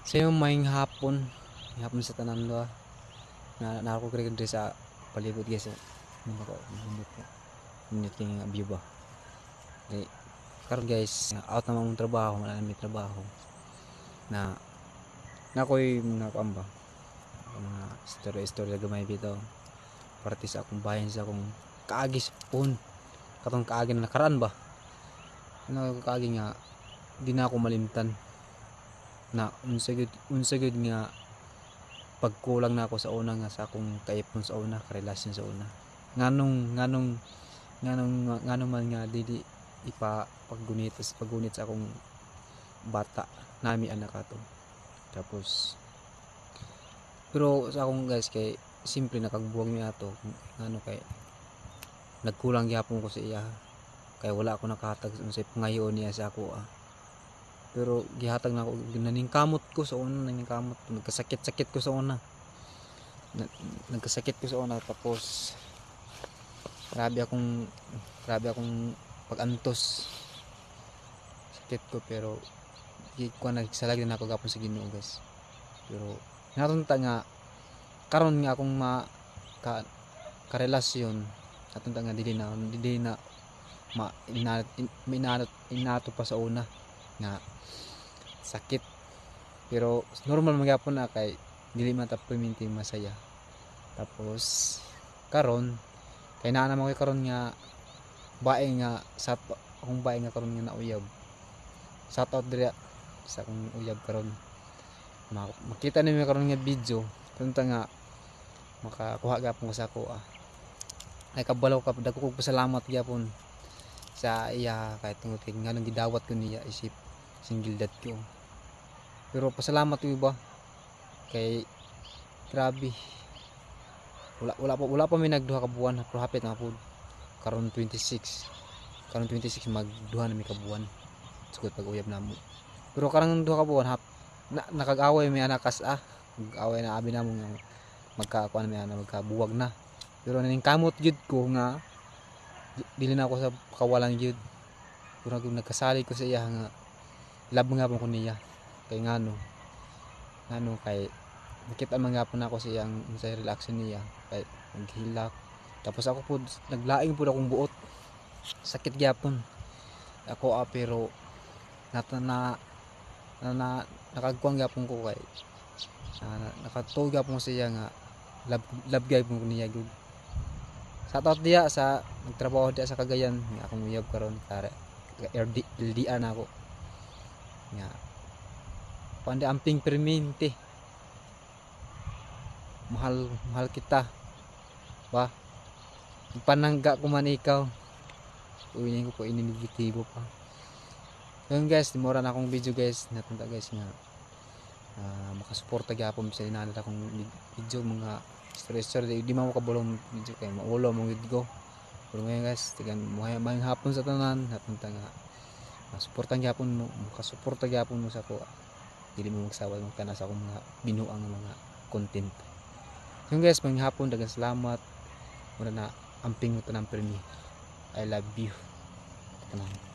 Sa yung maing hapon, sa tanan do na nako kre sa palibot guys. Nindot ko, nindot kay nga view ba. Kay karon guys, out na mong trabaho, wala na may trabaho. Na nakoy mga kuamba, mga istorya gamay bitaw. Parte sa akong bayan sa akong kaagis pon. Katong kaagi na nakaraan ba. Ano kaagi nga di na ako malimtan. Na unsa gud nga pagkulang na ako sa una nga sa akong kaipon sa una, karelasyon sa una. Nganong man nga dili ipa paggunit sa akong bata nami anak ato. Tapos pero sa akong guys kay simple nakagbuwag mi ato ngano kay nagkulang gyapon ko sa iya kay wala ako nakahatag unsay pangayoon niya sa ako pero gihatag na ako naningkamot ko sa una nagkasakit ko sa una tapos grabe akong pagantos sakit ko pero di ko nagsalag din ako gapon sa Ginoo guys pero natunta nga karon nga akong karelasyon natunta nga dili na inato pa sa una nga sakit pero normal magyapon na kay dili man ta permanente masaya tapos karon kay naa naman ko karon nga bae nga sa akong bae nga karon nga nauyab shout out diri sa akong uyab karon makita nimo karon nga video tunta nga makakuha gapon ko sa ako ay kabalaw ka dagko kog pasalamat gyapon sa iya kahit tungod kay nganong gidawat ko niya isip single dad ko pero pasalamat ko ba kay grabe wala pa may nagduha ka buwan pero hapit na pud karon 26 magduha na may kabuwan sugod pag uyab namo pero karang duha ka buwan nakag-away may anakas nag-away na abi namo nga magkakuan may magkabuwag na pero naning kamot gyud ko nga dili na ako sa kawalan gyud pero nagkasalig ko sa iya nga love nga ko niya kay ngano kay nakita man gapon ako sa iyang sa reaction niya kay naghilak tapos ako pud naglaing pud akong buot sakit gyapon ako pero nakagkuang gyapon ko kay nakatuog gyapon sa iya nga love gyapon ko niya gud sa taot diya sa nagtrabaho diya sa Cagayan nga akong uyab karon LDR na ako nga pandi amping permente mahal kita ba panangga ko man ikaw uwinin ko po ininegatibo pa yun guys dimora na akong video guys natunta guys nga makasuporta gyapon sa inaanad akong video mga story di mo kabulong video kay maulo mong video pero ngayon guys tigan mayang hapon sa tanan natunta nga masuportan gyapon mo makasuporta gyapon mo sa ko dili mo magsawa magkana sa akong mga binuang mga content yung guys mayang hapon daghang salamat muna na amping mo tanang permi I love you tanang